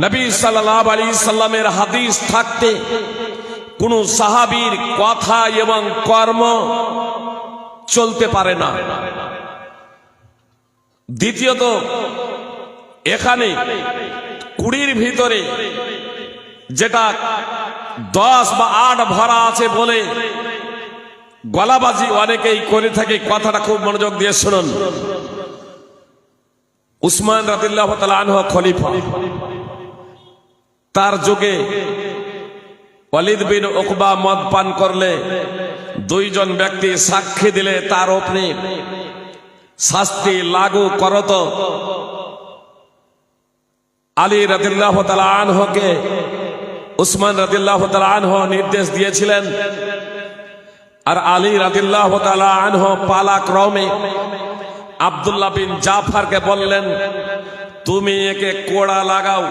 নবী সাল্লাল্লাহু আলাইহি সাল্লামের হাদিস থাকতে কোন সাহাবীর কথা এবং কর্ম চলতে পারে না। দ্বিতীয়ত, এখানে 20 ভিতরে যেটা 10 বা 8 ভরা আছে বলে গলাবাজি অনেকেই করে থাকে। কথাটা খুব মনোযোগ দিয়ে শুনুন। উসমান রাদিয়াল্লাহু তাআলা আনহু খলিফা, তার যুগে ওয়ালিদ বিন উকবা মদ পান করলে 2 জন ব্যক্তি সাক্ষী দিলে তার উপরে শাস্তি লাগু করত। আলী রাদিয়াল্লাহু তাআলা আনহুকে উসমান রাদিয়াল্লাহু তাআলা আনহু নির্দেশ দিয়েছিলেন, আর আলী রাদিয়াল্লাহু তাআলা আনহু পালাক্রমে আব্দুল্লাহ বিন জাফরকে বললেন, তুমি একে কোড়া লাগাও।